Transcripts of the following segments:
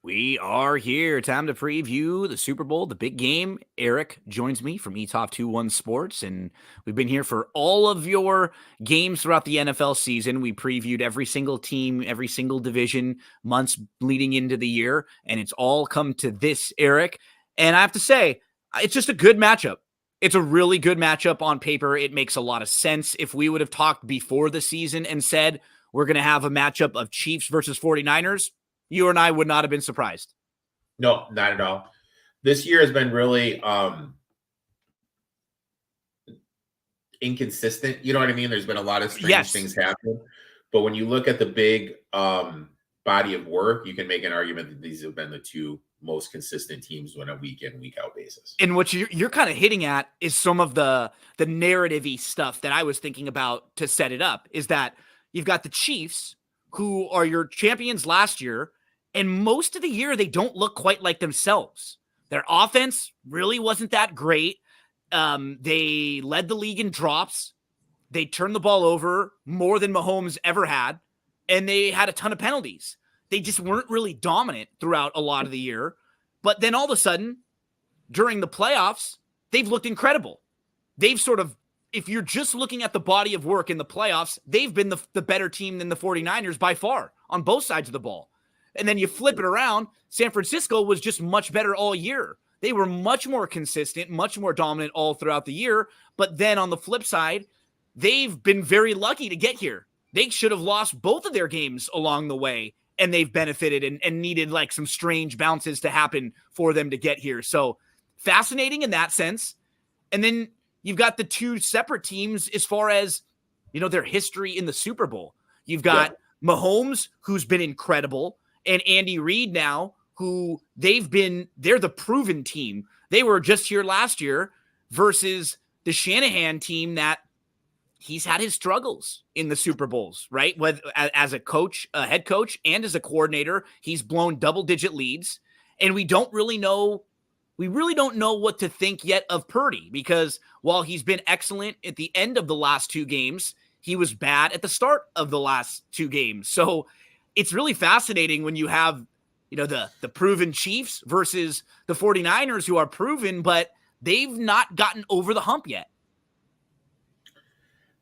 We are here. Time to preview the Super Bowl, the big game. Erik joins me from eTop21 Sports, and we've been here for all of your games throughout the NFL season. We previewed every single team, every single division, months leading into the year, and it's all come to this, Erik. And I have to say, it's just a good matchup. It's a really good matchup on paper. It makes a lot of sense. If we would have talked before the season and said we're going to have a matchup of Chiefs versus 49ers, you and I would not have been surprised. No, not at all. This year has been really inconsistent. You know what I mean? There's been a lot of strange things happen. But when you look at the big body of work, you can make an argument that these have been the two most consistent teams on a week in, week out basis. And what you're kind of hitting at is some of the narrative-y stuff that I was thinking about to set it up, is that you've got the Chiefs, who are your champions last year, and most of the year they don't look quite like themselves. Their offense really wasn't that great. They led the league in drops. They turned the ball over more than Mahomes ever had, and they had a ton of penalties. They just weren't really dominant throughout a lot of the year. But then all of a sudden, during the playoffs, they've looked incredible. They've sort of, if you're just looking at the body of work in the playoffs, they've been the better team than the 49ers by far on both sides of the ball. And then you flip it around, San Francisco was just much better all year. They were much more consistent, much more dominant all throughout the year. But then on the flip side, they've been very lucky to get here. They should have lost both of their games along the way, and they've benefited and needed like some strange bounces to happen for them to get here. So fascinating in that sense. And then you've got the two separate teams as far as, you know, their history in the Super Bowl. You've got Mahomes, who's been incredible, and Andy Reid now, who they're the proven team. They were just here last year versus the Shanahan team that he's had his struggles in the Super Bowls, right? Whether as a coach, a head coach, and as a coordinator, he's blown double-digit leads, and we really don't know what to think yet of Purdy, because while he's been excellent at the end of the last two games, he was bad at the start of the last two games. So it's really fascinating when you have, you know, the proven Chiefs versus the 49ers, who are proven, but they've not gotten over the hump yet.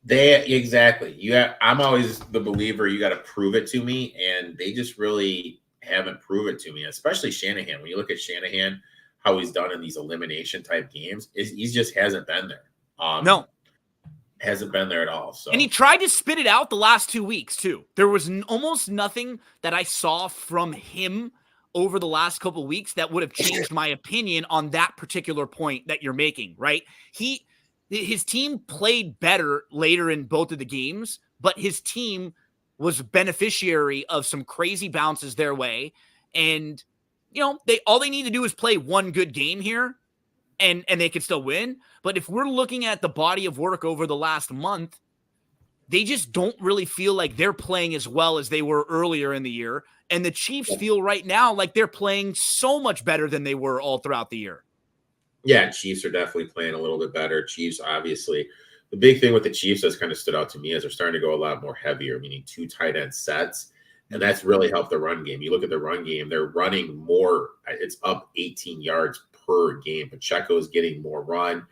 Exactly. I'm always the believer you got to prove it to me, and they just really haven't proven it to me, especially Shanahan. When you look at Shanahan, how he's done in these elimination type games, he just hasn't been there. No. Hasn't been there at all. So, and he tried to spit it out the last 2 weeks too. There was almost nothing that I saw from him over the last couple of weeks that would have changed my opinion on that particular point that you're making, right? His team played better later in both of the games, but his team was beneficiary of some crazy bounces their way. And, you know, all they need to do is play one good game here, and they could still win. But if we're looking at the body of work over the last month, they just don't really feel like they're playing as well as they were earlier in the year. And the Chiefs feel right now like they're playing so much better than they were all throughout the year. Yeah, Chiefs are definitely playing a little bit better. Chiefs, obviously. The big thing with the Chiefs that's kind of stood out to me is they're starting to go a lot more heavier, meaning two tight end sets. And that's really helped the run game. You look at the run game, they're running more. It's up 18 yards per game. Pacheco's getting more run.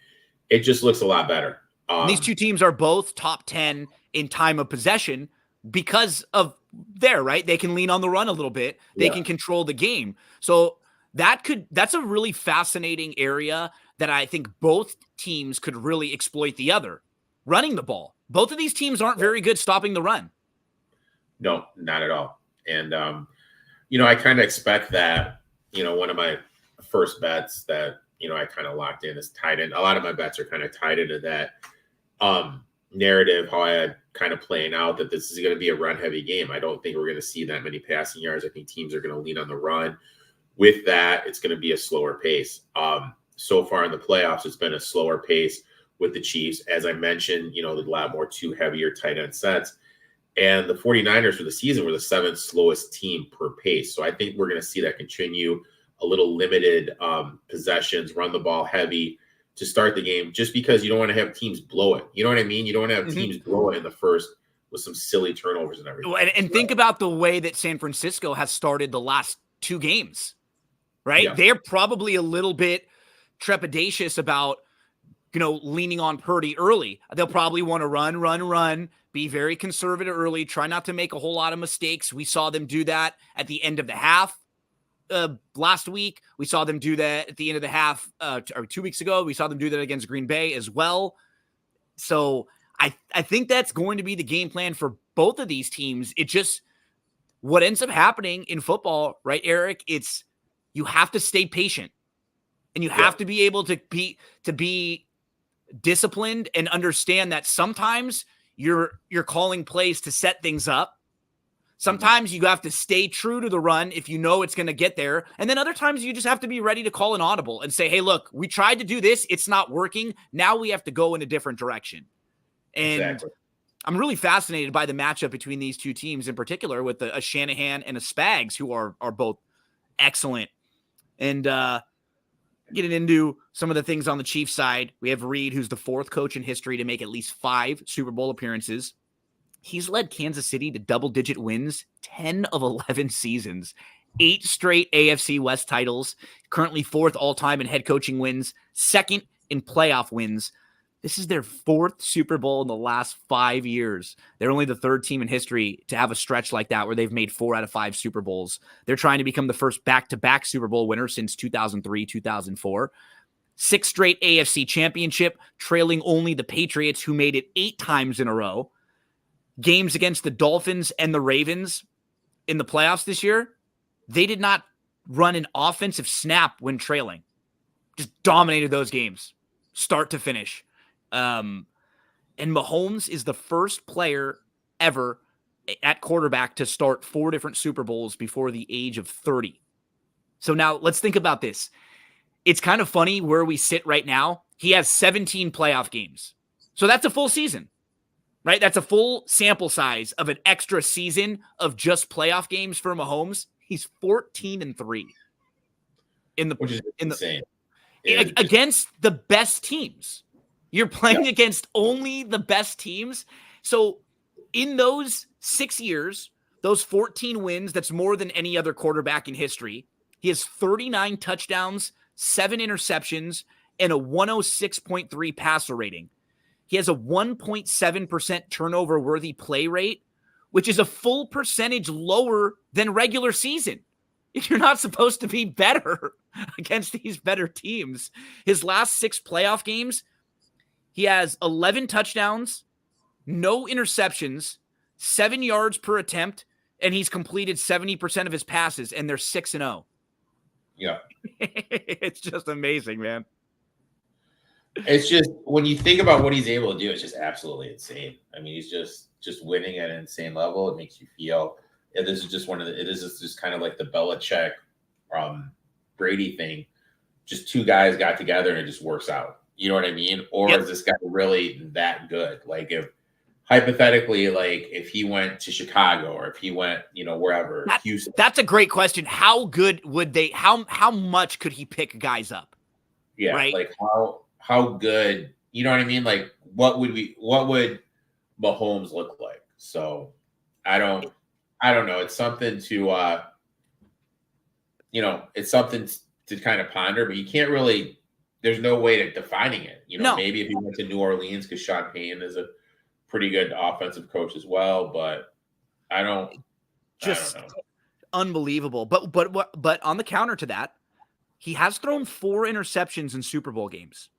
It just looks a lot better. These two teams are both top 10 in time of possession because of right? They can lean on the run a little bit. They can control the game. So that's a really fascinating area that I think both teams could really exploit the other. Running the ball. Both of these teams aren't very good stopping the run. No, not at all. And, you know, I kind of expect that, you know, one of my first bets that, you know, I kind of locked in is tied in. A lot of my bets are kind of tied into that narrative, how I had kind of playing out that this is going to be a run heavy game. I don't think we're going to see that many passing yards. I think teams are going to lean on the run. With that, it's going to be a slower pace. So far in the playoffs, it's been a slower pace with the Chiefs. As I mentioned, you know, a lot more two heavier tight end sets. And the 49ers for the season were the seventh slowest team per pace. So I think we're going to see that continue, a little limited possessions, run the ball heavy to start the game, just because you don't want to have teams blow it. You know what I mean? You don't want to have teams blow it in the first with some silly turnovers and everything. And think about the way that San Francisco has started the last 2 games, right? Yeah. They're probably a little bit trepidatious about, leaning on Purdy early. They'll probably want to run, be very conservative early, try not to make a whole lot of mistakes. We saw them do that at the end of the half last week. We saw them do that at the end of the half or 2 weeks ago. We saw them do that against Green Bay as well. So I think that's going to be the game plan for both of these teams. It just, what ends up happening in football, right, Eric? It's, you have to stay patient and you have to be able to be disciplined and understand that sometimes you're calling plays to set things up. Sometimes you have to stay true to the run if you know it's going to get there. And then other times you just have to be ready to call an audible and say, hey, look, we tried to do this. It's not working. Now we have to go in a different direction. And exactly. I'm really fascinated by the matchup between these two teams in particular, with a Shanahan and a Spags, who are both excellent. And getting into some of the things on the Chiefs side, we have Reed, who's the 4th coach in history to make at least 5 Super Bowl appearances. He's led Kansas City to double-digit wins 10 of 11 seasons, 8 straight AFC West titles, currently 4th all-time in head coaching wins, 2nd in playoff wins. This is their 4th Super Bowl in the last 5 years. They're only the 3rd team in history to have a stretch like that where they've made 4 out of 5 Super Bowls. They're trying to become the first back-to-back Super Bowl winner since 2003, 2004. 6 straight AFC championship, trailing only the Patriots, who made it 8 times in a row. Games against the Dolphins and the Ravens in the playoffs this year, they did not run an offensive snap when trailing. Just dominated those games, start to finish. And Mahomes is the first player ever at quarterback to start 4 different Super Bowls before the age of 30. So now let's think about this. It's kind of funny where we sit right now. He has 17 playoff games. So that's a full season. Right? That's a full sample size of an extra season of just playoff games for Mahomes. He's 14-3 which is insane. Against the best teams. You're playing against only the best teams. So in those 6 years, those 14 wins, that's more than any other quarterback in history. He has 39 touchdowns, 7 interceptions, and a 106.3 passer rating. He has a 1.7% turnover-worthy play rate, which is a full percentage lower than regular season. You're not supposed to be better against these better teams. His last 6 playoff games, he has 11 touchdowns, no interceptions, 7 yards per attempt, and he's completed 70% of his passes, and they're 6-0. Yeah. It's just amazing, man. It's just, when you think about what he's able to do, it's just absolutely insane. I mean, he's just winning at an insane level. It makes you feel, this is just this is just kind of like the Belichick Brady thing. Just 2 guys got together and it just works out. You know what I mean? Or is this guy really that good? Like, if hypothetically, like if he went to Chicago or if he went, wherever, Houston. That's a great question. How good would they, how much could he pick guys up? Yeah. Right? Like how good, you know what I mean? Like what would Mahomes look like? So I don't know. It's something to, it's something to kind of ponder, but you can't really, there's no way to defining it. No. Maybe if he went to New Orleans, because Sean Payton is a pretty good offensive coach as well, but I don't know. Unbelievable. But on the counter to that, he has thrown 4 interceptions in Super Bowl games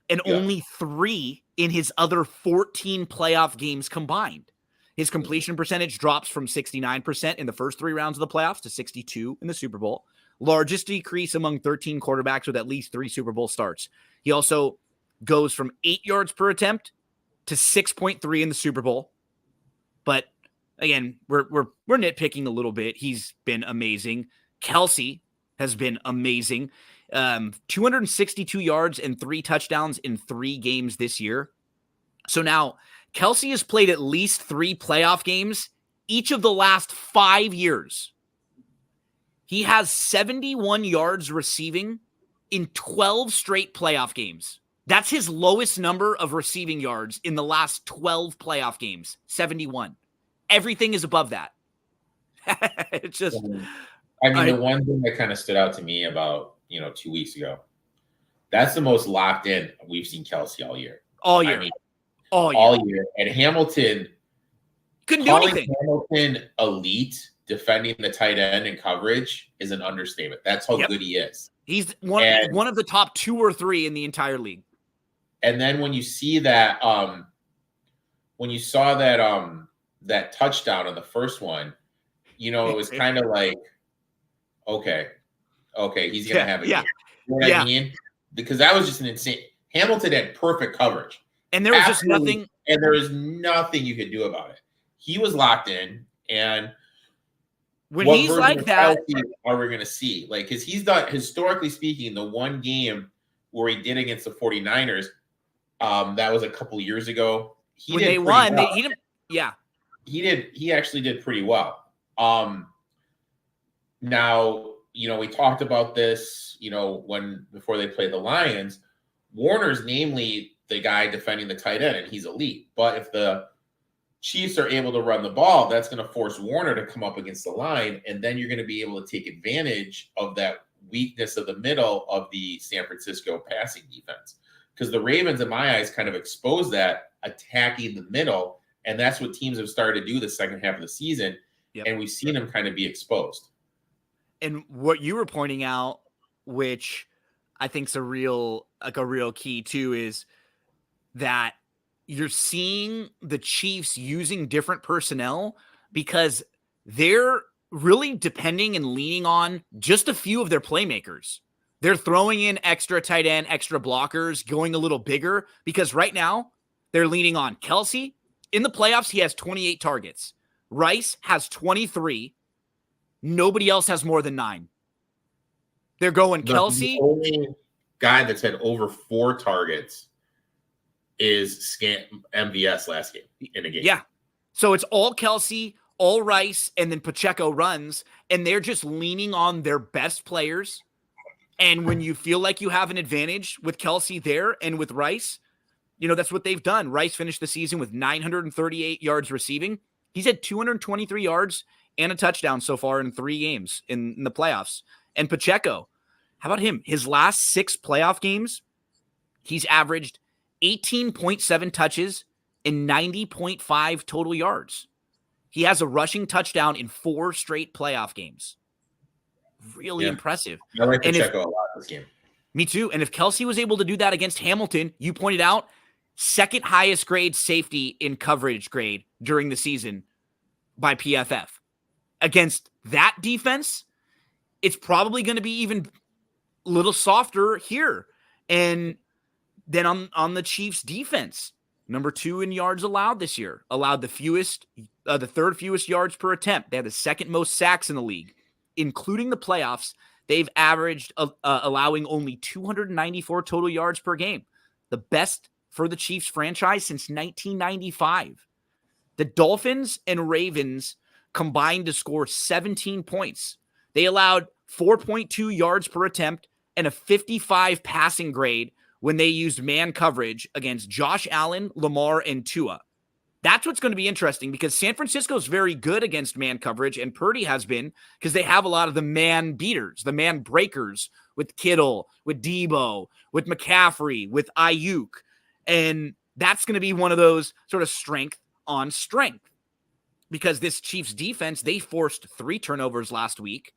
and only 3 in his other 14 playoff games combined. His completion percentage drops from 69% in the first 3 rounds of the playoffs to 62 in the Super Bowl. Largest decrease among 13 quarterbacks with at least 3 Super Bowl starts. He also goes from 8 yards per attempt to 6.3 in the Super Bowl. But again, we're nitpicking a little bit. He's been amazing. Kelsey has been amazing. 262 yards and 3 touchdowns in 3 games this year. So now Kelsey has played at least 3 playoff games each of the last 5 years. He has 71 yards receiving in 12 straight playoff games. That's his lowest number of receiving yards in the last 12 playoff games, 71. Everything is above that. It's just I mean, the one thing that kind of stood out to me about, 2 weeks ago, that's the most locked in we've seen Kelsey all year. All year. I mean, all year. And Hamilton, couldn't do anything. Hamilton elite defending the tight end in coverage is an understatement. That's how good he is. He's one of the top 2 or 3 in the entire league. And then when you see that, when you saw that touchdown on the first one, it was kind of like, okay, he's gonna have a game. You know what I mean? Because that was just an insane. Hamilton had perfect coverage, and there was just nothing. And there was nothing you could do about it. He was locked in, and when he's like that, are we going to see? Like, because he's done, historically speaking, the one game where he did against the 49ers, that was a couple years ago. When they won, well. He actually did pretty well. Now, we talked about this, before they played the Lions. Warner's namely the guy defending the tight end, and he's elite. But if the Chiefs are able to run the ball, that's going to force Warner to come up against the line, and then you're going to be able to take advantage of that weakness of the middle of the San Francisco passing defense. Because the Ravens, in my eyes, kind of exposed that, attacking the middle, and that's what teams have started to do the second half of the season, and we've seen them kind of be exposed. And what you were pointing out, which I think is a real key too, is that you're seeing the Chiefs using different personnel because they're really depending and leaning on just a few of their playmakers. They're throwing in extra tight end, extra blockers, going a little bigger because right now they're leaning on Kelsey. In the playoffs, he has 28 targets. Rice has 23. Nobody else has more than 9. They're going Kelsey. The only guy that's had over 4 targets is MVS last game in a game. Yeah. So it's all Kelsey, all Rice, and then Pacheco runs, and they're just leaning on their best players. And when you feel like you have an advantage with Kelsey there and with Rice, that's what they've done. Rice finished the season with 938 yards receiving. He's had 223 yards and a touchdown so far in 3 games in the playoffs. And Pacheco, how about him? His last 6 playoff games, he's averaged 18.7 touches and 90.5 total yards. He has a rushing touchdown in 4 straight playoff games. Really impressive. I like Pacheco a lot this game. Me too. And if Kelsey was able to do that against Hamilton, you pointed out, second highest grade safety in coverage grade during the season by PFF. Against that defense, it's probably going to be even a little softer here. And then on the Chiefs defense, number 2 in yards allowed this year, allowed the third fewest yards per attempt. They had the second most sacks in the league, including the playoffs. They've averaged allowing only 294 total yards per game, the best for the Chiefs franchise since 1995. The Dolphins and Ravens combined to score 17 points. They allowed 4.2 yards per attempt and a 55 passing grade when they used man coverage against Josh Allen, Lamar, and Tua. That's what's going to be interesting because San Francisco is very good against man coverage, and Purdy has been because they have a lot of the man beaters, the man breakers with Kittle, with Debo, with McCaffrey, with Ayuk. And that's going to be one of those sort of strength on strength because this Chiefs defense, they forced 3 turnovers last week.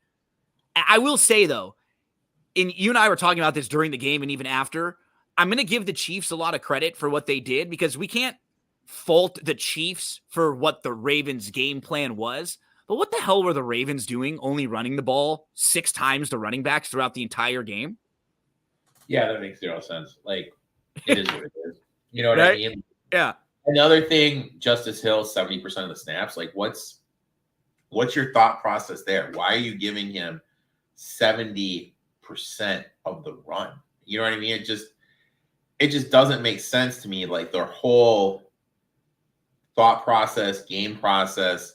I will say, though, and you and I were talking about this during the game and even after, I'm going to give the Chiefs a lot of credit for what they did because we can't fault the Chiefs for what the Ravens' game plan was. But what the hell were the Ravens doing only running the ball 6 times to running backs throughout the entire game? Yeah, that makes 0 sense. Like, it is what it is. You know what I mean? Yeah. Another thing, Justice Hill, 70% of the snaps. Like, what's your thought process there? Why are you giving him 70% of the run? You know what I mean? It just doesn't make sense to me. Like, their whole thought process, game process,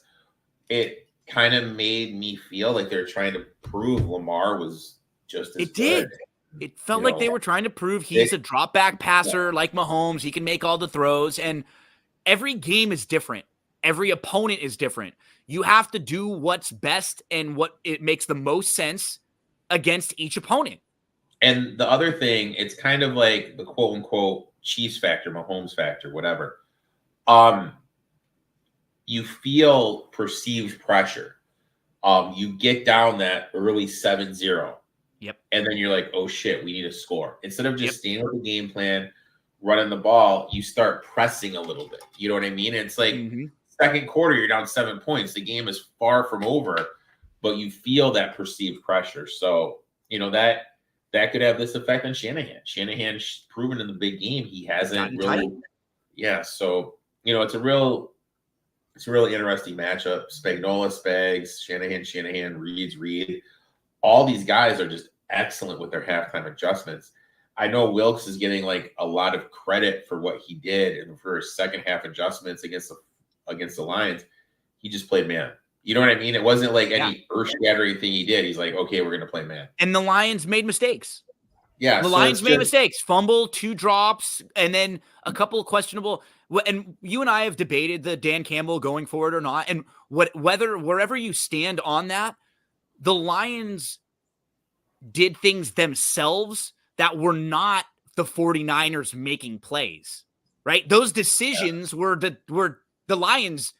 it kind of made me feel like they're trying to prove Lamar was just as good. It felt like they were trying to prove he's a drop back passer like Mahomes. He can make all the throws, and every game is different. Every opponent is different. You have to do what's best and what it makes the most sense against each opponent. And the other thing, it's kind of like the quote unquote Chiefs factor, Mahomes factor, whatever. You feel perceived pressure. You get down that early 7-0. Yep. And then you're like, oh shit, we need a score. Instead of just staying with the game plan, running the ball, you start pressing a little bit. You know what I mean? And it's like second quarter, you're down 7 points. The game is far from over, but you feel that perceived pressure. So, that could have this effect on Shanahan. Shanahan's proven in the big game he hasn't really. Yeah. So, it's a really interesting matchup. Spagnuolo, Spags, Shanahan, Reed. All these guys are just excellent with their halftime adjustments. I know Wilkes is getting like a lot of credit for what he did and for his second half adjustments against the Lions. He just played man. You know what I mean? It wasn't like any earth-shattering thing he did. He's like, okay, we're going to play man. And the Lions made mistakes. Yeah. The Lions made mistakes. Fumble, 2 drops, and then a couple of questionable. And you and I have debated the Dan Campbell going forward or not. And wherever you stand on that, the Lions did things themselves that were not the 49ers making plays, right? Those decisions were the Lions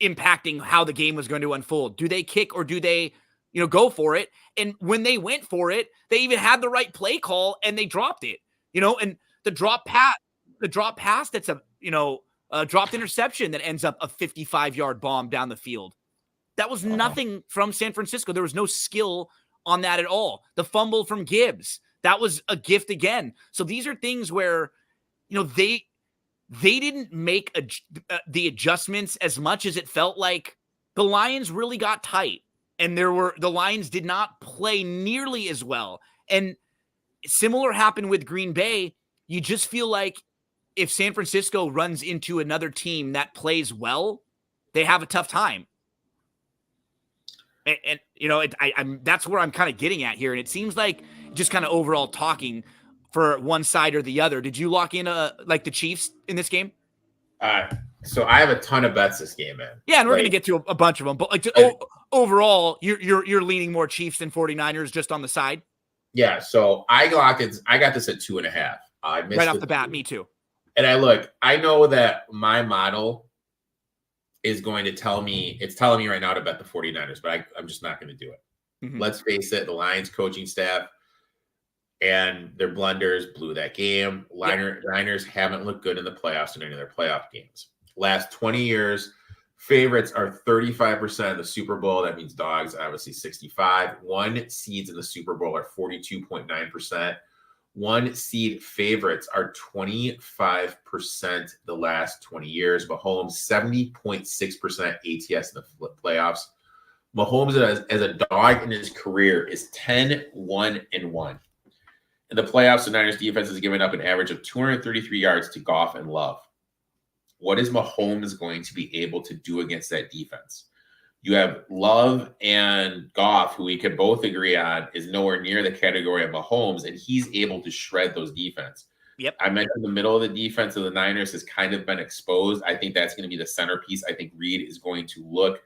impacting how the game was going to unfold. Do they kick or do they, go for it? And when they went for it, they even had the right play call and they dropped it, and the drop pass that's a dropped interception that ends up a 55-yard bomb down the field. That was nothing from San Francisco. There was no skill on that at all. The fumble from Gibbs, that was a gift again. So these are things where, they didn't make the adjustments as much as it felt like the Lions really got tight. And the Lions did not play nearly as well. And similar happened with Green Bay. You just feel like if San Francisco runs into another team that plays well, they have a tough time. And that's where I'm kind of getting at here. And it seems like just kind of overall talking for one side or the other. Did you lock in like the Chiefs in this game? So I have a ton of bets this game, man. Yeah, and we're going to get to a bunch of them. But overall, you're leaning more Chiefs than 49ers just on the side? Yeah, so I got this at 2.5. I missed right off the bat, me too. And I know that my model is going to tell me, it's telling me right now to bet the 49ers, but I'm just not going to do it. Mm-hmm. Let's face it, the Lions coaching staff and their blunders blew that game. Niners haven't looked good in the playoffs in any of their playoff games. Last 20 years, favorites are 35% of the Super Bowl. That means dogs, obviously 65. 1 seeds in the Super Bowl are 42.9%. 1 seed favorites are 25% the last 20 years. Mahomes, 70.6% ATS in the playoffs. Mahomes as a dog in his career is 10-1-1. In the playoffs, the Niners defense has given up an average of 233 yards to Goff and Love. What is Mahomes going to be able to do against that defense? You have Love and Goff, who we could both agree on is nowhere near the category of Mahomes, and he's able to shred those defense. Yep. I mentioned the middle of the defense of the Niners has kind of been exposed. I think that's going to be the centerpiece. I think Reed is going to look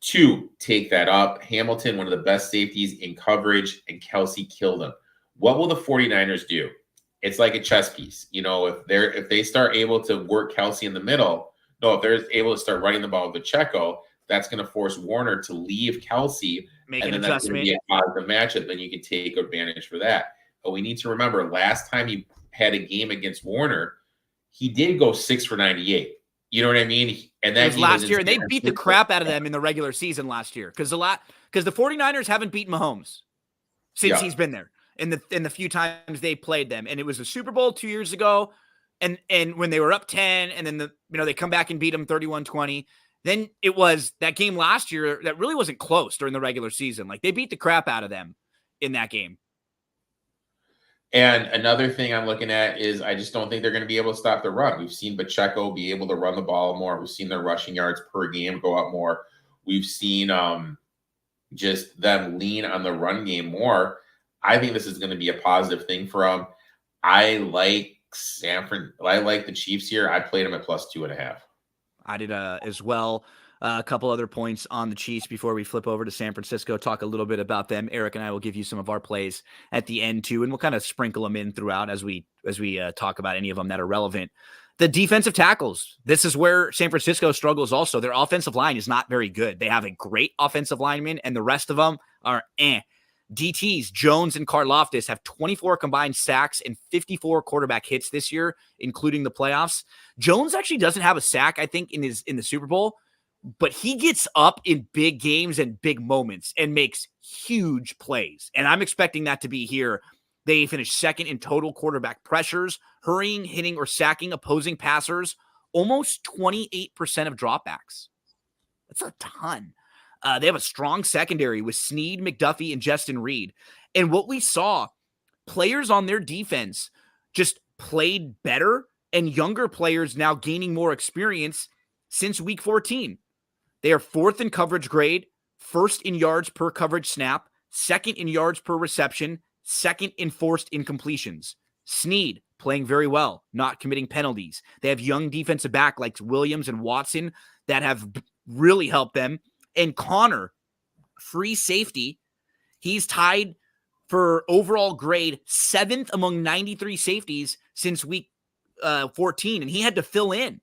to take that up. Hamilton, one of the best safeties in coverage, and Kelsey killed him. What will the 49ers do? It's like a chess piece. If they start able to work Kelsey in the middle, if they're able to start running the ball with Pacheco, that's going to force Warner to leave Kelsey. Make and an then adjustment. That's going to be a positive matchup. Then you can take advantage for that. But we need to remember, last time he had a game against Warner, he did go 6 for 98. You know what I mean? And that was last year, and they beat the crap out of them in the regular season last year because the 49ers haven't beaten Mahomes since he's been there. In the few times they played them, and it was the Super Bowl 2 years ago, and when they were up 10, and then they come back and beat them 31-20. Then it was that game last year that really wasn't close during the regular season. Like they beat the crap out of them in that game. And another thing I'm looking at is I just don't think they're going to be able to stop the run. We've seen Pacheco be able to run the ball more. We've seen their rushing yards per game go up more. We've seen just them lean on the run game more. I think this is going to be a positive thing for them. I like the Chiefs here. I played them at +2.5. I did as well. A couple other points on the Chiefs before we flip over to San Francisco, talk a little bit about them. Eric and I will give you some of our plays at the end too, and we'll kind of sprinkle them in throughout as we talk about any of them that are relevant. The defensive tackles. This is where San Francisco struggles also. Their offensive line is not very good. They have a great offensive lineman, and the rest of them are DTs, Jones and Karlaftis have 24 combined sacks and 54 quarterback hits this year, including the playoffs. Jones actually doesn't have a sack, I think, in the Super Bowl, but he gets up in big games and big moments and makes huge plays. And I'm expecting that to be here. They finished second in total quarterback pressures, hurrying, hitting, or sacking opposing passers, almost 28% of dropbacks. That's a ton. They have a strong secondary with Snead, McDuffie, and Justin Reed. And what we saw, players on their defense just played better, and younger players now gaining more experience since week 14. They are fourth in coverage grade, first in yards per coverage snap, second in yards per reception, second in forced incompletions. Snead playing very well, not committing penalties. They have young defensive back like Williams and Watson that have really helped them. And Connor, free safety, he's tied for overall grade 7th among 93 safeties since week 14, and he had to fill in.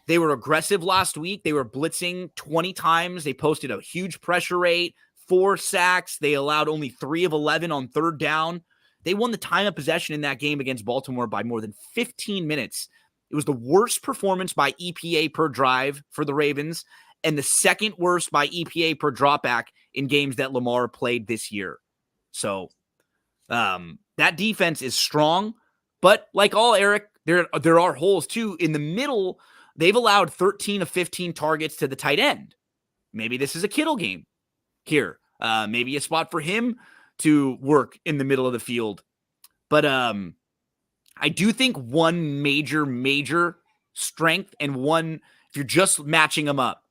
They were aggressive last week. They were blitzing 20 times. They posted a huge pressure rate, 4 sacks. They allowed only 3 of 11 on third down. They won the time of possession in that game against Baltimore by more than 15 minutes. It was the worst performance by EPA per drive for the Ravens, and the second worst by EPA per dropback in games that Lamar played this year. So that defense is strong, but like all, Eric, there are holes too. In the middle, they've allowed 13 of 15 targets to the tight end. Maybe this is a Kittle game here. Maybe a spot for him to work in the middle of the field. But I do think one major strength, and one, if you're just matching them up,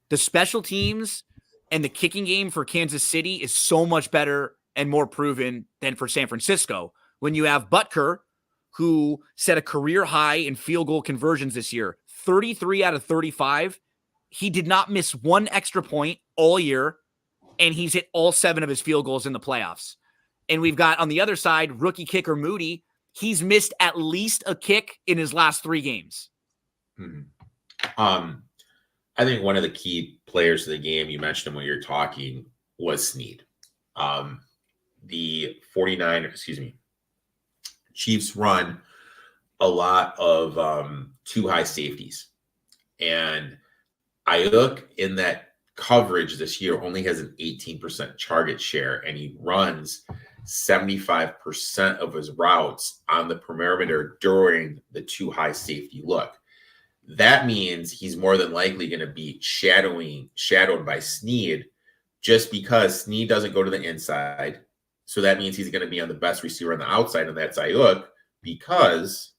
the special teams and the kicking game for Kansas City is so much better and more proven than for San Francisco. When you have Butker, who set a career high in field goal conversions this year, 33 out of 35. He did not miss one extra point all year, and he's hit all 7 of his field goals in the playoffs. And we've got on the other side, rookie kicker Moody. He's missed at least a kick in his last 3 games. I think one of the key players of the game, you mentioned him when you're talking, was Snead. The Chiefs run a lot of too high safeties. And Ayuk in that coverage this year only has an 18% target share, and he runs 75% of his routes on the perimeter during the too high safety look. That means he's more than likely going to be shadowed by Snead, just because Snead doesn't go to the inside. So that means he's going to be on the best receiver on the outside, and that's Ayuk, because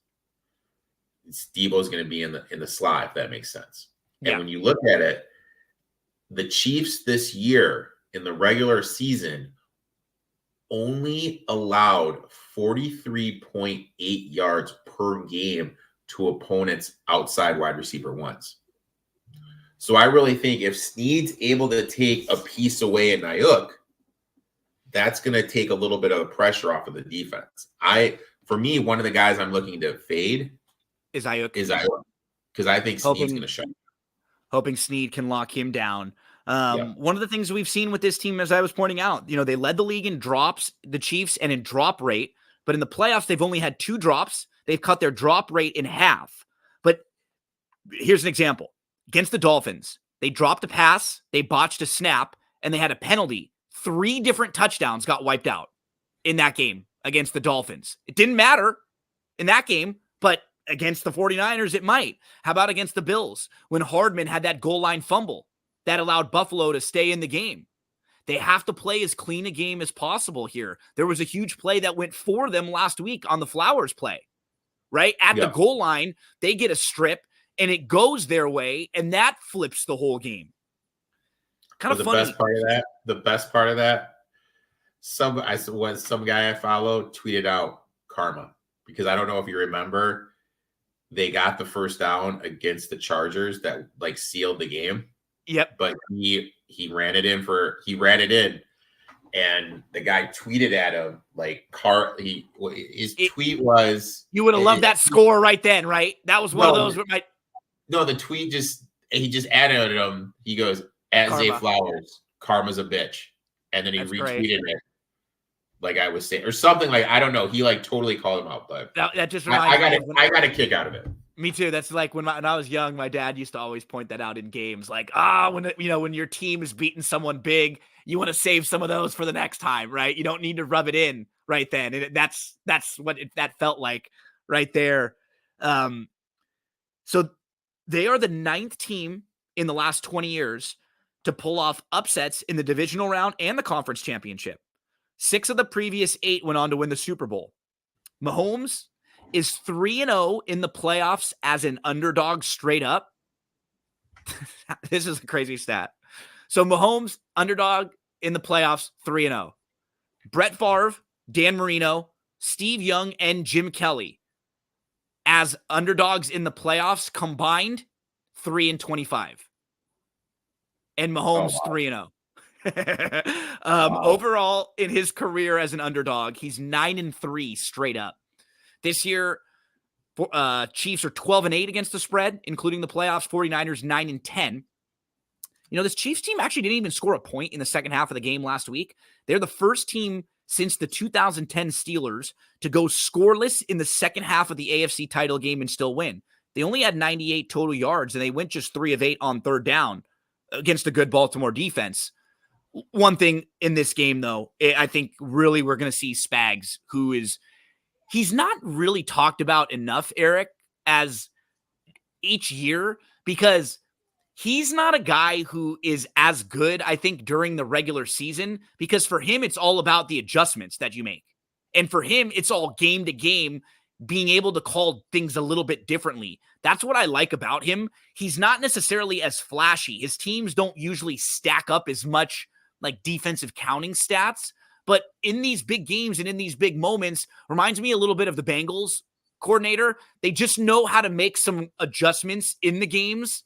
Debo's going to be in the slot, if that makes sense. Yeah. And when you look at it, the Chiefs this year in the regular season only allowed 43.8 yards per game to opponents' outside wide receiver ones. So I really think if Snead's able to take a piece away in Ayuk, that's going to take a little bit of the pressure off of the defense. For me, one of the guys I'm looking to fade is Ayuk. Because I think Snead's going to shut. Hoping Snead can lock him down. One of the things we've seen with this team, as I was pointing out, they led the league in drops, the Chiefs, and in drop rate. But in the playoffs, they've only had 2 drops. They've cut their drop rate in half. But here's an example. Against the Dolphins, they dropped a pass, they botched a snap, and they had a penalty. 3 different touchdowns got wiped out in that game against the Dolphins. It didn't matter in that game, but against the 49ers, it might. How about against the Bills when Hardman had that goal line fumble that allowed Buffalo to stay in the game? They have to play as clean a game as possible here. There was a huge play that went for them last week on the Flowers play, right? At the goal line, they get a strip, and it goes their way, and that flips the whole game. Kind of funny. The best part of that, some guy I follow tweeted out karma, because I don't know if you remember, they got the first down against the Chargers that like sealed the game. Yep. But he ran it in and the guy tweeted at him like his tweet was, you would have loved that score right then, right? That was one of those the tweet he just added him. He goes, at Zay Flowers, karma's a bitch. And then he retweeted it. Like I was saying, or something like, I don't know. He like totally called him out, but that just reminds me. I got a kick out of it. Me too. That's like when I was young, my dad used to always point that out in games. Like, when your team is beating someone big, you want to save some of those for the next time, right? You don't need to rub it in right then. And that's what that felt like right there. So they are the 9th team in the last 20 years to pull off upsets in the divisional round and the conference championship. 6 of the previous 8 went on to win the Super Bowl. Mahomes is 3-0 in the playoffs as an underdog straight up. This is a crazy stat. So Mahomes, underdog in the playoffs, 3-0. Brett Favre, Dan Marino, Steve Young, and Jim Kelly as underdogs in the playoffs combined, 3-25. And Mahomes, 3-0. Overall, in his career as an underdog, he's 9-3 straight up. This year, Chiefs are 12-8 against the spread, including the playoffs. 49ers 9-10. This Chiefs team actually didn't even score a point in the second half of the game last week. They're the first team since the 2010 Steelers to go scoreless in the second half of the AFC title game and still win. They only had 98 total yards, and they went just 3 of 8 on third down against a good Baltimore defense. One thing in this game, though, I think really we're going to see Spags, he's not really talked about enough, Erik, as each year, because he's not a guy who is as good, I think, during the regular season, because for him, it's all about the adjustments that you make. And for him, it's all game to game, being able to call things a little bit differently. That's what I like about him. He's not necessarily as flashy. His teams don't usually stack up as much like defensive counting stats. But in these big games and in these big moments, reminds me a little bit of the Bengals coordinator. They just know how to make some adjustments in the games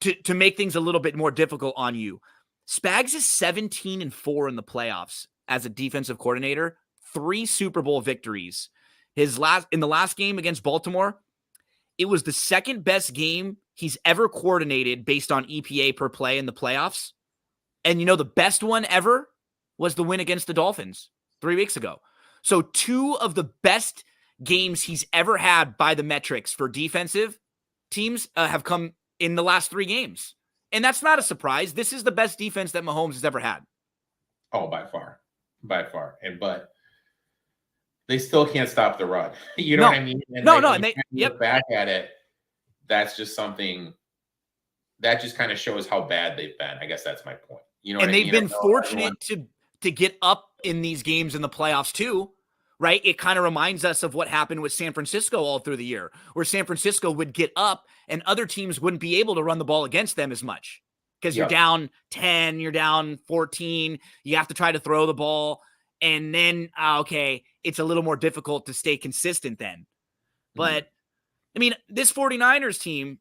to make things a little bit more difficult on you. Spags is 17-4 in the playoffs as a defensive coordinator, 3 Super Bowl victories. In the last game against Baltimore, it was the second best game he's ever coordinated based on EPA per play in the playoffs. And the best one ever was the win against the Dolphins 3 weeks ago. So 2 of the best games he's ever had by the metrics for defensive teams have come in the last 3 games. And that's not a surprise. This is the best defense that Mahomes has ever had. Oh, by far. But they still can't stop the run. You know what I mean? And and they look back at it, that's just something that just kind of shows how bad they've been. I guess that's my point. And they've been fortunate to get up in these games in the playoffs too, right? It kind of reminds us of what happened with San Francisco all through the year, where San Francisco would get up and other teams wouldn't be able to run the ball against them as much because you're down 10, you're down 14, you have to try to throw the ball. And then, it's a little more difficult to stay consistent then. But, this 49ers team,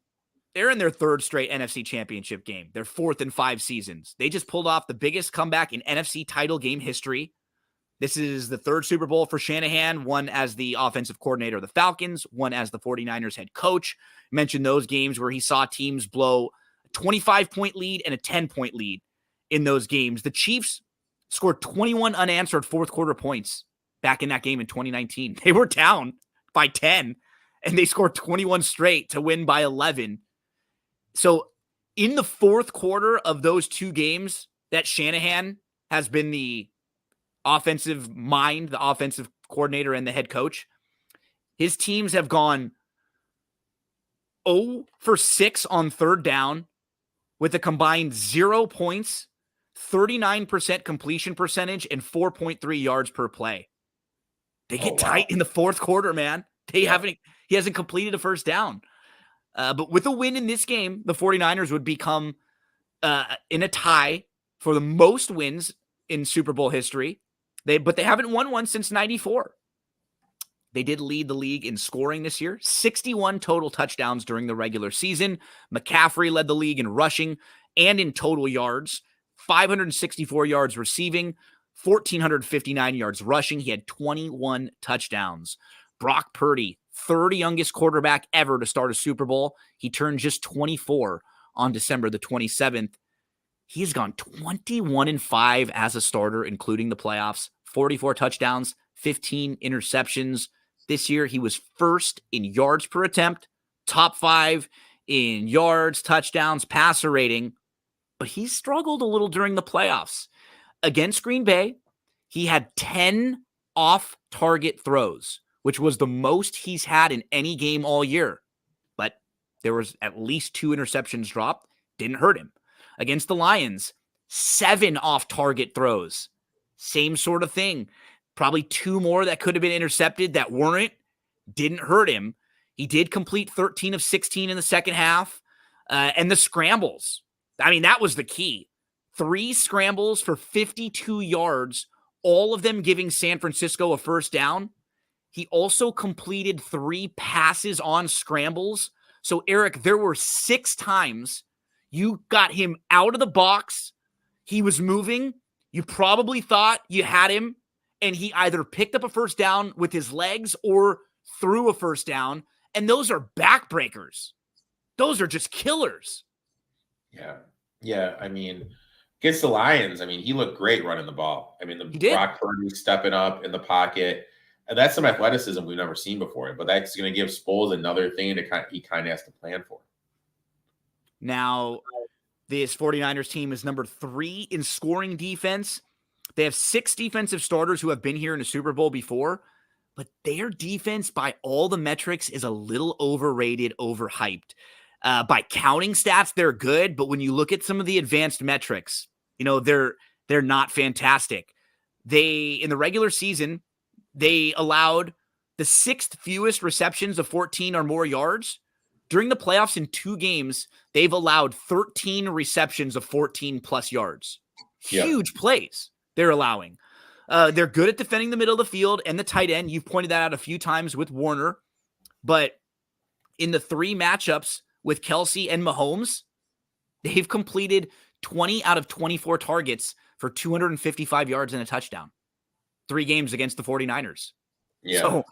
they're in their 3rd straight NFC championship game. They're 4th in 5 seasons. They just pulled off the biggest comeback in NFC title game history. This is the 3rd Super Bowl for Shanahan, one as the offensive coordinator of the Falcons, one as the 49ers head coach. Mentioned those games where he saw teams blow a 25-point lead and a 10-point lead in those games. The Chiefs scored 21 unanswered fourth quarter points back in that game in 2019. They were down by 10, and they scored 21 straight to win by 11. So in the fourth quarter of those 2 games that Shanahan has been the offensive mind, the offensive coordinator, and the head coach, his teams have gone 0 for 6 on third down with a combined 0 points, 39% completion percentage, and 4.3 yards per play. They get tight in the fourth quarter, man. He hasn't completed a first down. But with a win in this game, the 49ers would become in a tie for the most wins in Super Bowl history. But they haven't won one since 94. They did lead the league in scoring this year, 61 total touchdowns during the regular season. McCaffrey led the league in rushing and in total yards, 564 yards receiving, 1,459 yards rushing. He had 21 touchdowns. Brock Purdy, third youngest quarterback ever to start a Super Bowl. He turned just 24 on December the 27th. He's gone 21-5 as a starter, including the playoffs, 44 touchdowns, 15 interceptions. This year, he was first in yards per attempt, top 5 in yards, touchdowns, passer rating, but he struggled a little during the playoffs. Against Green Bay, he had 10 off-target throws, which was the most he's had in any game all year. But there was at least 2 interceptions dropped. Didn't hurt him. Against the Lions, 7 off-target throws. Same sort of thing. Probably 2 more that could have been intercepted that weren't. Didn't hurt him. He did complete 13 of 16 in the second half. And the scrambles. I mean, that was the key. 3 scrambles for 52 yards, all of them giving San Francisco a first down. He also completed 3 passes on scrambles. So, Erik, there were 6 times you got him out of the box. He was moving. You probably thought you had him, and he either picked up a first down with his legs or threw a first down. And those are backbreakers. Those are just killers. Yeah. I mean, against the Lions, I mean, he looked great running the ball. I mean, Brock Purdy stepping up in the pocket. And that's some athleticism we've never seen before. But that's going to give Spoles another thing he kind of has to plan for. Now, this 49ers team is number 3 in scoring defense. They have 6 defensive starters who have been here in a Super Bowl before, but their defense, by all the metrics, is a little overrated, overhyped. By counting stats, they're good, but when you look at some of the advanced metrics, they're not fantastic. In the regular season, they allowed the 6th fewest receptions of 14 or more yards. During the playoffs in 2 games, they've allowed 13 receptions of 14 plus yards. Huge plays they're allowing. They're good at defending the middle of the field and the tight end. You've pointed that out a few times with Warner. But in the 3 matchups with Kelsey and Mahomes, they've completed 20 out of 24 targets for 255 yards and a touchdown. 3 games against the 49ers. Yeah. So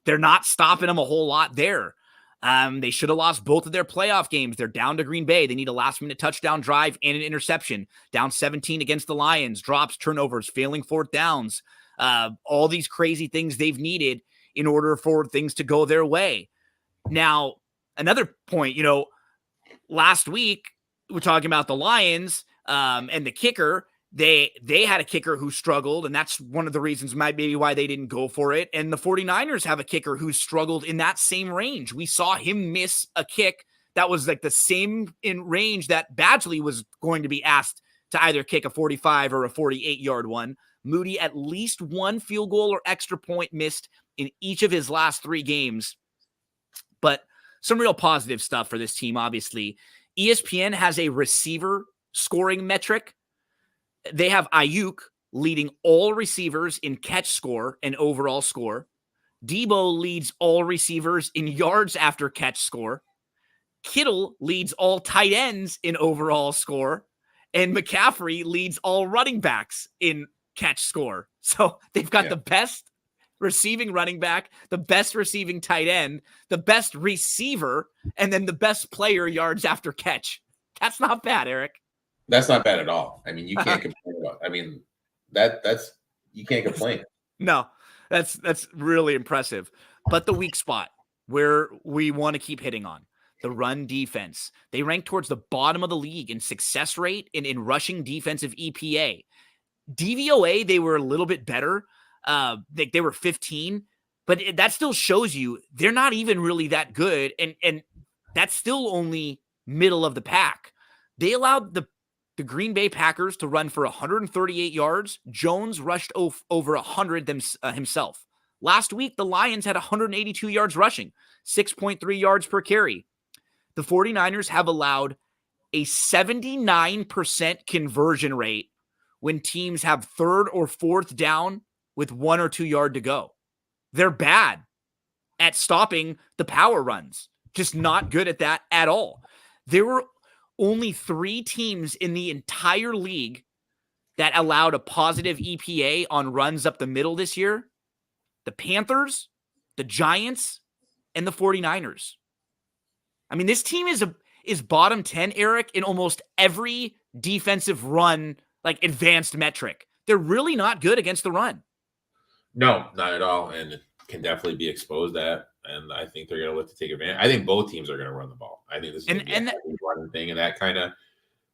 they're not stopping them a whole lot there. They should have lost both of their playoff games. They're down to Green Bay. They need a last-minute touchdown drive and an interception. Down 17 against the Lions. Drops, turnovers, failing 4th downs. All these crazy things they've needed in order for things to go their way. Now, another point, last week we're talking about the Lions and the kicker. They had a kicker who struggled, and that's one of the reasons maybe why they didn't go for it. And the 49ers have a kicker who struggled in that same range. We saw him miss a kick that was like the same in range that Badgley was going to be asked to either kick a 45 or a 48-yard one. Moody at least 1 field goal or extra point missed in each of his last 3 games. But some real positive stuff for this team, obviously. ESPN has a receiver scoring metric. They have Ayuk leading all receivers in catch score and overall score. Debo leads all receivers in yards after catch score. Kittle leads all tight ends in overall score. And McCaffrey leads all running backs in catch score. So they've got the best receiving running back, the best receiving tight end, the best receiver, and then the best player yards after catch. That's not bad, Erik. That's not bad at all. I mean, you can't complain about. I mean, that's you can't complain. No, that's really impressive. But the weak spot where we want to keep hitting on, the run defense. They rank towards the bottom of the league in success rate and in rushing defensive EPA. DVOA, they were a little bit better. They were 15, but that still shows you they're not even really that good. And that's still only middle of the pack. They allowed the Green Bay Packers to run for 138 yards. Jones rushed over 100 himself. Last week, the Lions had 182 yards rushing, 6.3 yards per carry. The 49ers have allowed a 79% conversion rate when teams have 3rd or 4th down with 1 or 2 yards to go. They're bad at stopping the power runs. Just not good at that at all. There were only 3 teams in the entire league that allowed a positive EPA on runs up the middle this year. The Panthers, the Giants, and the 49ers. I mean, this team is bottom 10, Eric, in almost every defensive run, like advanced metric. They're really not good against the run. No, not at all. And it can definitely be exposed at. And I think they're going to look to take advantage. I think both teams are going to run the ball. I think this is going to be a heavy running thing. And that kind of,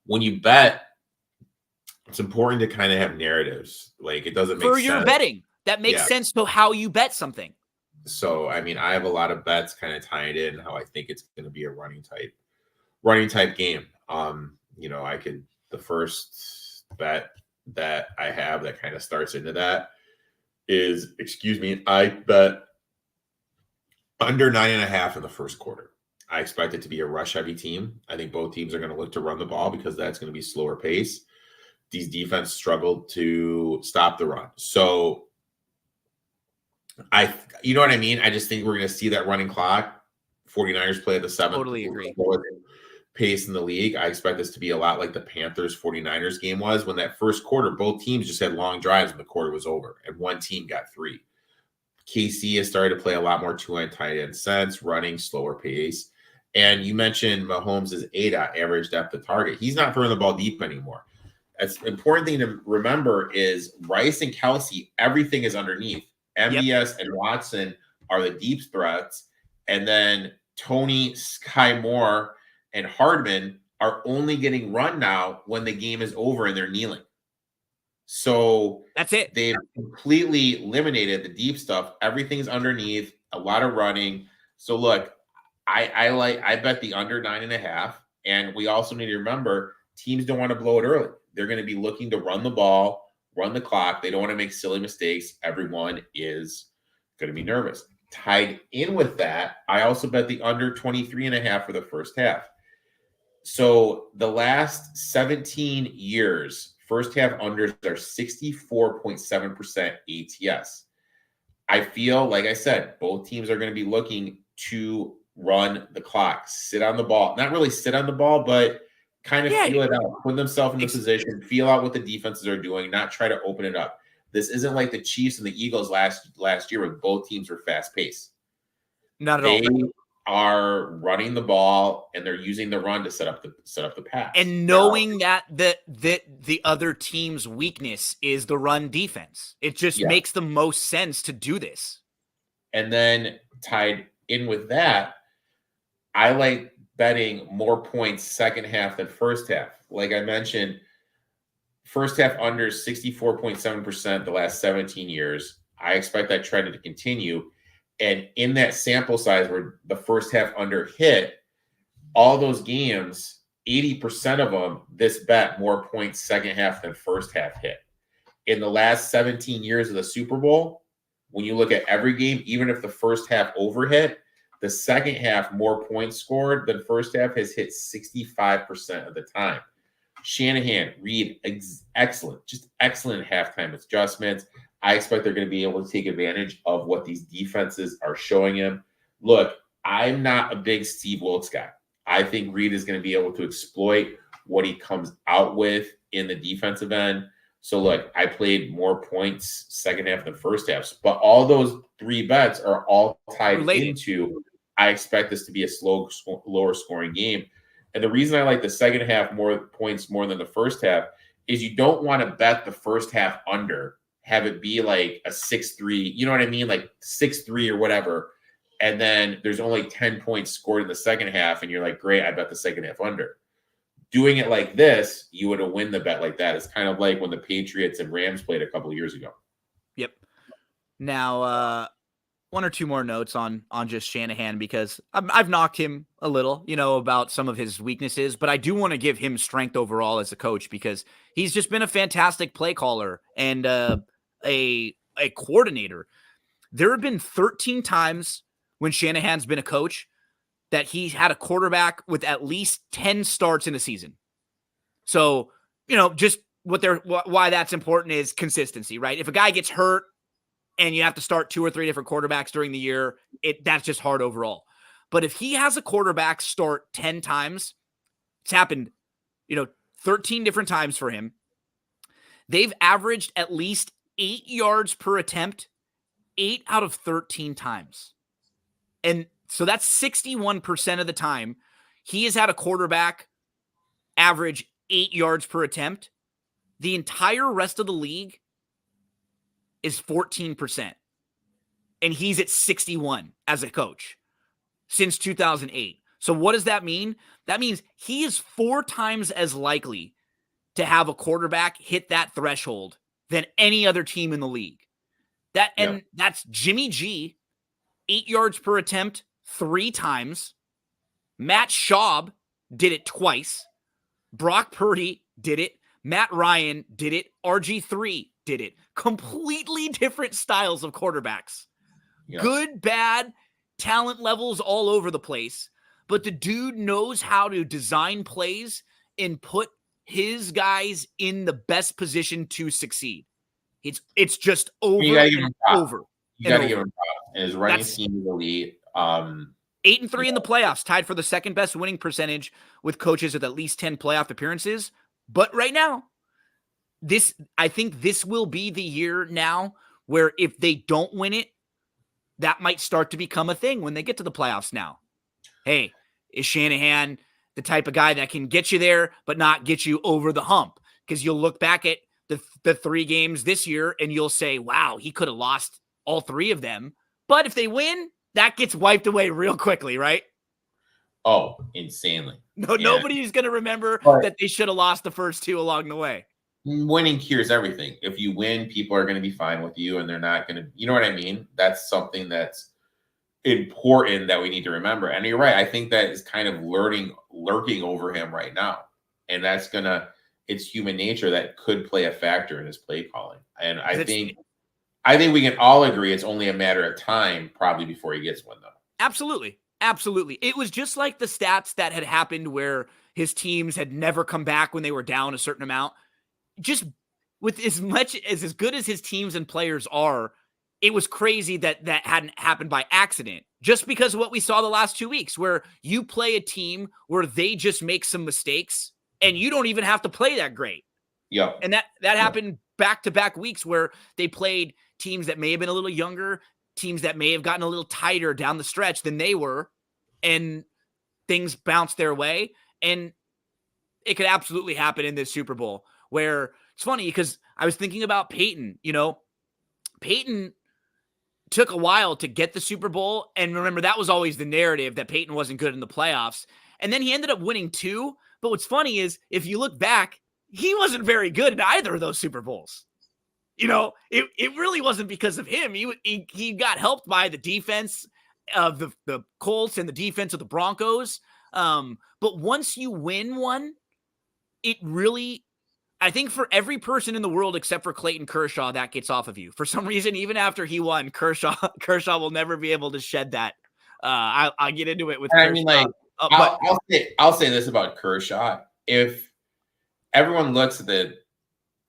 when you bet, it's important to kind of have narratives. Like, it doesn't make sense. For your betting, that makes sense to how you bet something. So, I mean, I have a lot of bets kind of tied in how I think it's going to be a running type game. The first bet that I have that kind of starts into that is, I bet under 9.5 in the first quarter. I expect it to be a rush heavy team. I think both teams are going to look to run the ball because that's going to be slower pace. These defense struggled to stop the run. So you know what I mean? I just think we're going to see that running clock. 49ers play at the 7th. Totally agree. Pace in the league. I expect this to be a lot like the Panthers 49ers game was when that first quarter, both teams just had long drives when the quarter was over and one team got 3. KC has started to play a lot more 2-end tight end sense, running slower pace. And you mentioned Mahomes' ADOT, average depth of target. He's not throwing the ball deep anymore. That's an important thing to remember is Rice and Kelsey, everything is underneath. MVS and Watson are the deep threats. And then Tony, Sky Moore, and Hardman are only getting run now when the game is over and they're kneeling. So that's it. They've completely eliminated the deep stuff. Everything's underneath, a lot of running. So look, I bet the under 9.5. And we also need to remember teams don't want to blow it early. They're going to be looking to run the ball, run the clock. They don't want to make silly mistakes. Everyone is going to be nervous. Tied in with that, I also bet the under 23.5 for the first half. So the last 17 years, first half unders are 64.7% ATS. I feel, like I said, both teams are going to be looking to run the clock, sit on the ball. Not really sit on the ball, but kind of feel it out, put themselves in the position, feel out what the defenses are doing, not try to open it up. This isn't like the Chiefs and the Eagles last year when both teams were fast-paced. Not at all. They are running the ball and they're using the run to set up the pass. And knowing that the other team's weakness is the run defense. It just makes the most sense to do this. And then tied in with that, I like betting more points second half than first half. Like I mentioned, first half under 64.7% the last 17 years. I expect that trend to continue. And in that sample size where the first half under hit, all those games, 80% of them, this bet more points second half than first half hit. In the last 17 years of the Super Bowl, when you look at every game, even if the first half overhit, the second half more points scored than first half has hit 65% of the time. Shanahan, Reed, excellent, just excellent halftime adjustments. I expect they're going to be able to take advantage of what these defenses are showing him. Look, I'm not a big Steve Wilkes guy. I think Reed is going to be able to exploit what he comes out with in the defensive end. So, look, I played more points second half than first half. But all those 3 bets are all tied into I expect this to be a lower scoring game. And the reason I like the second half more points more than the first half is you don't want to bet the first half under, have it be like a 6-3, you know what I mean? Like 6-3 or whatever. And then there's only 10 points scored in the second half. And you're like, great, I bet the second half under. Doing it like this, you would have win the bet like that. It's kind of like when the Patriots and Rams played a couple of years ago. Yep. Now, 1 or 2 more notes on just Shanahan, because I've knocked him a little, about some of his weaknesses, but I do want to give him strength overall as a coach because he's just been a fantastic play caller and a coordinator. There have been 13 times when Shanahan's been a coach that he's had a quarterback with at least 10 starts in a season. So, just why that's important is consistency, right? If a guy gets hurt, and you have to start 2 or 3 different quarterbacks during the year, that's just hard overall. But if he has a quarterback start 10 times, it's happened, 13 different times for him. They've averaged at least 8 yards per attempt 8 out of 13 times. And so that's 61% of the time he has had a quarterback average 8 yards per attempt. The entire rest of the league is 14%. And he's at 61 as a coach since 2008. So what does that mean? That means he is 4 times as likely to have a quarterback hit that threshold than any other team in the league. That's Jimmy G, 8 yards per attempt 3 times. Matt Schaub did it twice. Brock Purdy did it. Matt Ryan did it. RG3 did it. Completely different styles of quarterbacks. Yeah. Good, bad, talent levels all over the place. But the dude knows how to design plays and put his guys in the best position to succeed. It's just over and over. You got to give him props. And his running scheme is elite. 8-3 in the playoffs, tied for the second best winning percentage with coaches with at least 10 playoff appearances. But right now, I think this will be the year now where if they don't win it, that might start to become a thing when they get to the playoffs now. Hey, is Shanahan the type of guy that can get you there but not get you over the hump? Because you'll look back at the 3 games this year and you'll say, wow, he could have lost all 3 of them. But if they win, that gets wiped away real quickly, right? Oh, insanely. Nobody's going to remember that they should have lost the first 2 along the way. Winning cures everything. If you win, people are going to be fine with you and they're not going to, you know what I mean? That's something that's important that we need to remember. And you're right. I think that is kind of lurking over him right now. And that's it's human nature that could play a factor in his play calling. And I think we can all agree it's only a matter of time probably before he gets one, though. Absolutely. Absolutely. It was just like the stats that had happened where his teams had never come back when they were down a certain amount. Just with as good as his teams and players are, it was crazy that hadn't happened by accident. Just because of what we saw the last 2 weeks, where you play a team where they just make some mistakes and you don't even have to play that great. Yeah. And that happened back-to-back weeks where they played teams that may have been a little younger, teams that may have gotten a little tighter down the stretch than they were, and things bounced their way. And it could absolutely happen in this Super Bowl, where it's funny because I was thinking about Peyton. Peyton took a while to get the Super Bowl. And remember, that was always the narrative that Peyton wasn't good in the playoffs. And then he ended up winning 2. But what's funny is if you look back, he wasn't very good in either of those Super Bowls. It really wasn't because of him. He got helped by the defense of the Colts and the defense of the Broncos. But once you win one, it really, I think for every person in the world except for Clayton Kershaw, that gets off of you. For some reason, even after he won, Kershaw will never be able to shed that. I'll get into it with Kershaw. I mean, I'll say this about Kershaw. If everyone looks at the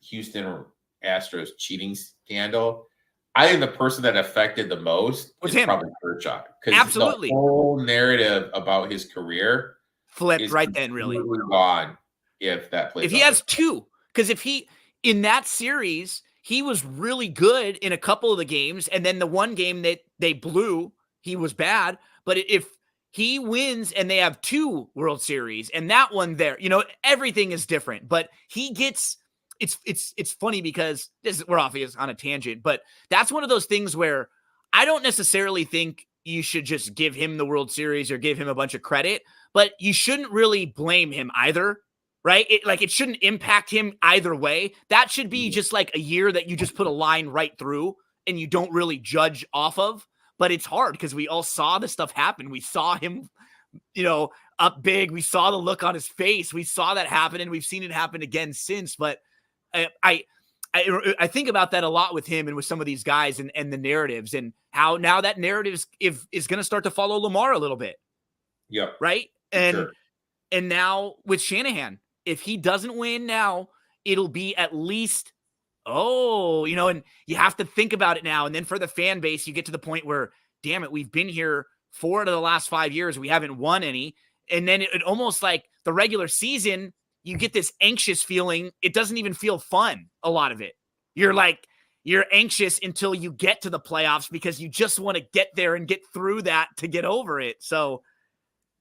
Houston Astros cheating scandal, I think the person that affected the most is probably Kershaw. Absolutely. The whole narrative about his career flipped right then, really. Gone if he has 2. Because in that series, he was really good in a couple of the games. And then the one game that they blew, he was bad. But if he wins and they have 2 World Series and that one there, everything is different. But he gets, it's funny because we're off on a tangent, but that's one of those things where I don't necessarily think you should just give him the World Series or give him a bunch of credit, but you shouldn't really blame him either. Right? It shouldn't impact him either way. That should be just like a year that you just put a line right through and you don't really judge off of. But it's hard because we all saw this stuff happen. We saw him, up big. We saw the look on his face. We saw that happen, and we've seen it happen again since. But I think about that a lot with him and with some of these guys and the narratives and how now that narrative is going to start to follow Lamar a little bit. Yeah. Right. And now with Shanahan, if he doesn't win now, it'll be at least Oh, and you have to think about it now. And then for the fan base, you get to the point where, damn it, we've been here 4 out of the last 5 years. We haven't won any. And then it almost like the regular season, you get this anxious feeling. It doesn't even feel fun, a lot of it. You're anxious until you get to the playoffs because you just want to get there and get through that to get over it. So,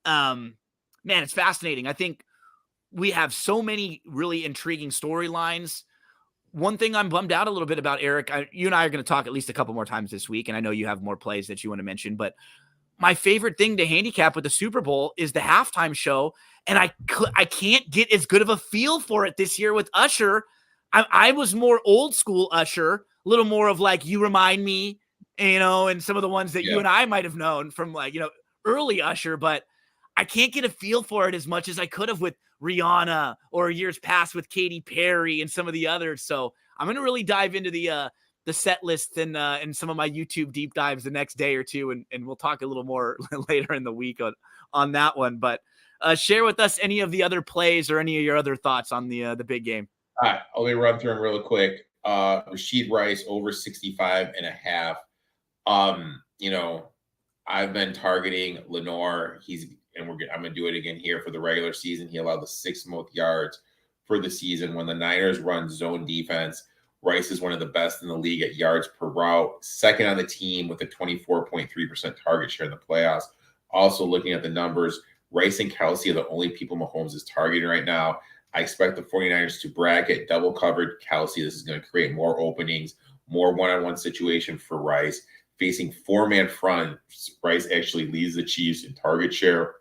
man, it's fascinating. I think we have so many really intriguing storylines. One thing I'm bummed out a little bit about, Eric, you and I are going to talk at least a couple more times this week, and I know you have more plays that you want to mention, but my favorite thing to handicap with the Super Bowl is the halftime show, and I can't get as good of a feel for it this year with Usher. I was more old school Usher, a little more of like You Remind Me, and some of the ones that you and I might have known from early Usher, but I can't get a feel for it as much as I could have with Rihanna or years past with Katy Perry and some of the others. So I'm going to really dive into the set list and some of my YouTube deep dives the next day or two. And we'll talk a little more later in the week on that one, but share with us any of the other plays or any of your other thoughts on the big game. All right. Let me run through them real quick. Rashid Rice over 65.5. I've been targeting Lenore. I'm going to do it again here for the regular season. He allowed the 6th most yards for the season. When the Niners run zone defense, Rice is one of the best in the league at yards per route, second on the team with a 24.3% target share in the playoffs. Also looking at the numbers, Rice and Kelsey are the only people Mahomes is targeting right now. I expect the 49ers to bracket double covered Kelsey. This is going to create more openings, more one-on-one situation for Rice. Facing 4-man front, Rice actually leads the Chiefs in target share.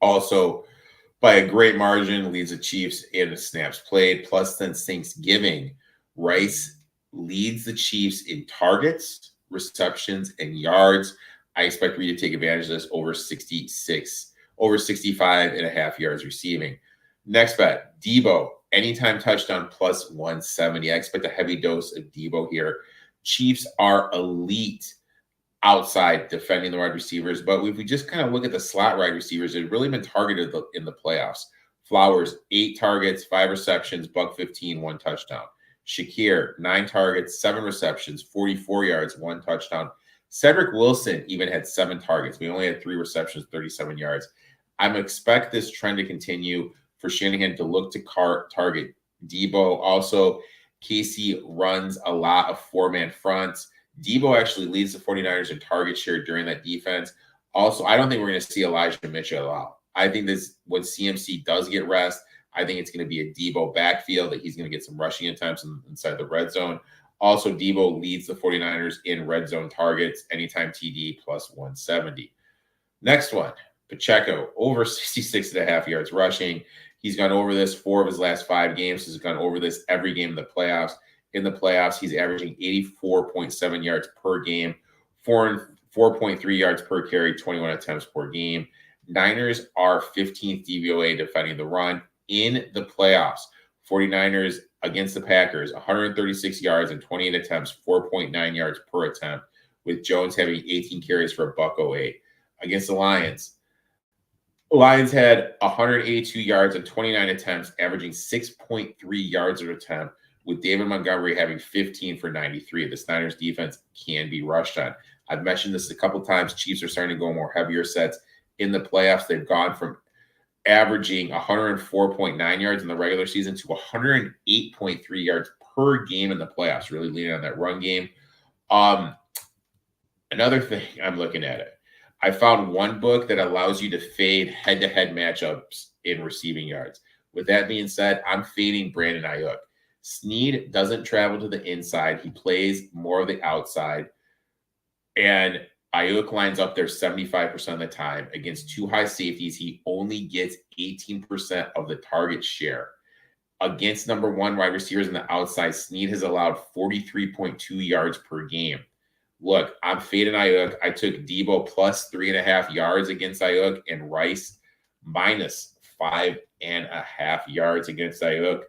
Also, by a great margin, leads the Chiefs in snaps played. Plus, since Thanksgiving, Rice leads the Chiefs in targets, receptions, and yards. I expect Reed to take advantage of this over 65.5 yards receiving. Next bet, Debo, anytime touchdown plus 170. I expect a heavy dose of Debo here. Chiefs are elite outside defending the wide receivers, but if we just kind of look at the slot wide receivers, they've really been targeted in the playoffs. Flowers, 8 targets, 5 receptions, $115, 1 touchdown. Shakir, 9 targets, 7 receptions, 44 yards, 1 touchdown. Cedric Wilson even had 7 targets. We only had 3 receptions, 37 yards. I expect this trend to continue for Shanahan to look to target Debo. Also, Casey runs a lot of 4-man fronts. Debo actually leads the 49ers in target share during that defense. Also, I don't think we're going to see Elijah Mitchell at all. I think this, when CMC does get rest, I think it's going to be a Debo backfield that he's going to get some rushing attempts inside the red zone. Also, Debo leads the 49ers in red zone targets, anytime TD plus 170. Next one, Pacheco, over 66.5 yards rushing. He's gone over this 4 of his last 5 games. He's gone over this every game in the playoffs. In the playoffs, he's averaging 84.7 yards per game, 4.3 yards per carry, 21 attempts per game. Niners are 15th DVOA defending the run in the playoffs. 49ers against the Packers, 136 yards and 28 attempts, 4.9 yards per attempt, with Jones having 18 carries for $108. Against the Lions had 182 yards and 29 attempts, averaging 6.3 yards per attempt, with David Montgomery having 15 for 93. The Niners defense can be rushed on. I've mentioned this a couple times. Chiefs are starting to go more heavier sets in the playoffs. They've gone from averaging 104.9 yards in the regular season to 108.3 yards per game in the playoffs, really leaning on that run game. Another thing, I'm looking at it. I found one book that allows you to fade head-to-head matchups in receiving yards. With that being said, I'm fading Brandon Ayuk. Snead doesn't travel to the inside. He plays more of the outside. And Ayuk lines up there 75% of the time. Against 2 high safeties, he only gets 18% of the target share. Against number 1 wide receivers on the outside, Snead has allowed 43.2 yards per game. Look, I'm fading Ayuk. I took Debo plus 3.5 yards against Ayuk and Rice minus 5.5 yards against Ayuk.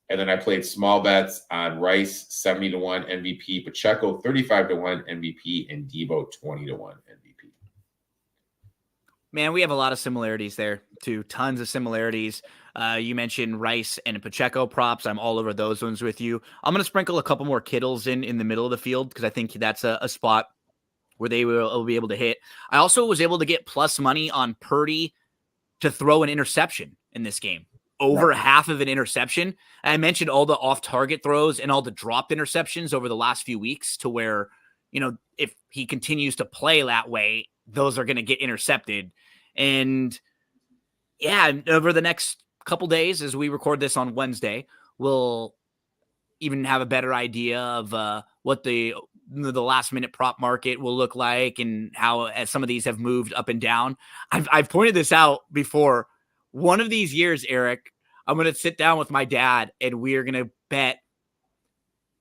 And then I played small bets on Rice, 70-1 MVP, Pacheco, 35-1 MVP, and Debo, 20-1 MVP. Man, we have a lot of similarities there too. Tons of similarities. You mentioned Rice and Pacheco props. I'm all over those ones with you. I'm going to sprinkle a couple more Kittles in the middle of the field because I think that's a spot where they will be able to hit. I also was able to get plus money on Purdy to throw an interception in this game. Over half of an interception. I mentioned all the off-target throws and all the dropped interceptions over the last few weeks to where, if he continues to play that way, those are going to get intercepted. And yeah, over the next couple days, as we record this on Wednesday, we'll even have a better idea of what the last minute prop market will look like and how as some of these have moved up and down. I've pointed this out before. One of these years, Erik, I'm going to sit down with my dad and we are going to bet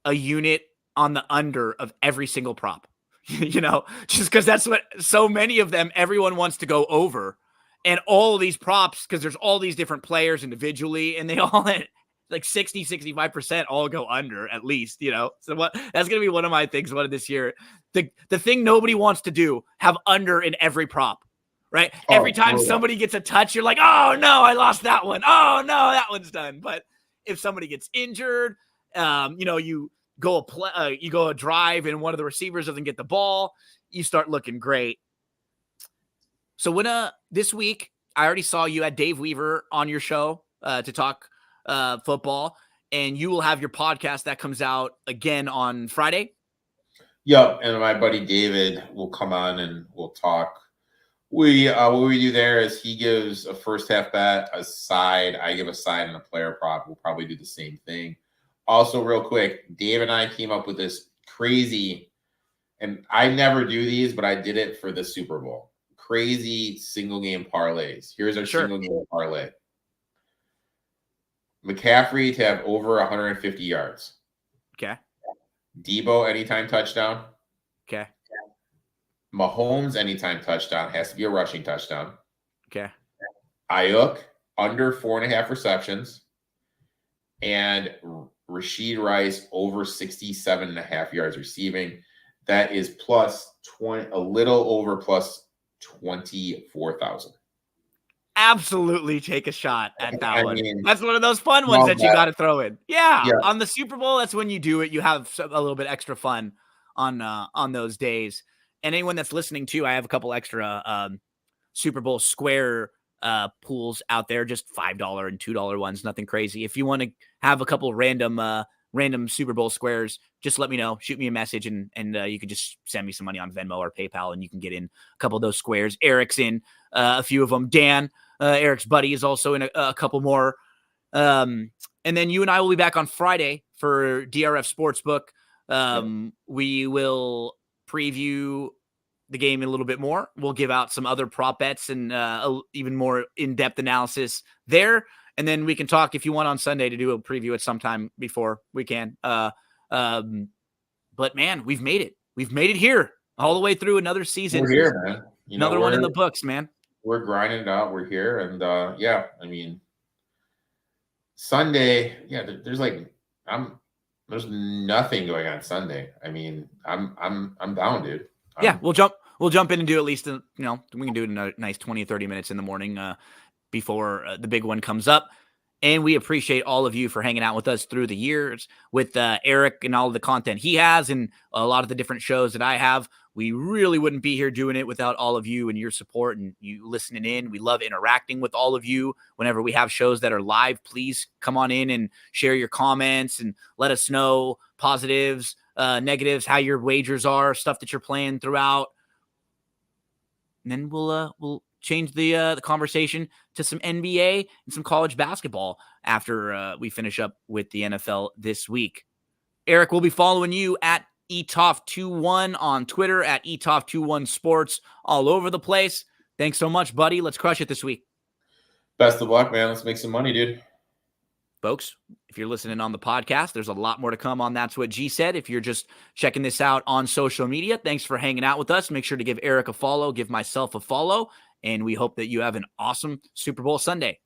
a unit on the under of every single prop, just because that's what so many of them, everyone wants to go over, and all of these props, because there's all these different players individually and they all like 65% all go under at least, so that's going to be one of my things one of this year. The thing nobody wants to do, have under in every prop. Right. Every time somebody gets a touch, you're like, oh no, I lost that one. Oh no, that one's done. But if somebody gets injured, you go a drive and one of the receivers doesn't get the ball, you start looking great. So when this week, I already saw you had Dave Weaver on your show to talk football, and you will have your podcast that comes out again on Friday. Yep, and my buddy David will come on and we'll talk. What we do there is he gives a first half bet, a side. I give a side and a player prop. We'll probably do the same thing. Also, real quick, Dave and I came up with this crazy, and I never do these, but I did it for the Super Bowl. Crazy single game parlays. Here's our single game parlay. McCaffrey to have over 150 yards. Okay. Debo anytime touchdown. Okay. Mahomes anytime touchdown, has to be a rushing touchdown. Okay. Ayuk under 4.5 receptions, and Rashid Rice over 67.5 yards receiving. That is plus 20, a little over plus 24,000. Absolutely take a shot at that one. That's one of those fun ones that you got to throw in. Yeah, on the Super Bowl, that's when you do it. You have a little bit extra fun on those days. And anyone that's listening too, I have a couple extra Super Bowl square pools out there, just $5 and $2 ones, nothing crazy. If you want to have a couple random Super Bowl squares, just let me know. Shoot me a message, and you can just send me some money on Venmo or PayPal, and you can get in a couple of those squares. Erik's in a few of them. Dan, Erik's buddy, is also in a couple more. And then you and I will be back on Friday for DRF Sportsbook. We will preview the game a little bit more. We'll give out some other prop bets and even more in-depth analysis there. And then we can talk if you want on Sunday to do a preview at some time before we can. But man, we've made it. We've made it here all the way through another season. We're here, man. Another one in the books, man. We're grinding it out. We're here. And Sunday, there's nothing going on Sunday. I'm down, dude. We'll jump in and do at least, we can do a nice 20, 30 minutes in the morning before the big one comes up. And we appreciate all of you for hanging out with us through the years with Erik and all of the content he has and a lot of the different shows that I have. We really wouldn't be here doing it without all of you and your support and you listening in. We love interacting with all of you. Whenever we have shows that are live, please come on in and share your comments and let us know positives, negatives, how your wagers are, stuff that you're playing throughout. And then we'll change the conversation to some NBA and some college basketball after we finish up with the NFL this week. Erik, we'll be following you at ETOF21 on Twitter, at ETOF21 Sports, all over the place. Thanks so much, buddy. Let's crush it this week. Best of luck, man. Let's make some money, dude. Folks, if you're listening on the podcast, there's a lot more to come on That's What G Said. If you're just checking this out on social media, thanks for hanging out with us. Make sure to give Erik a follow, give myself a follow, and we hope that you have an awesome Super Bowl Sunday.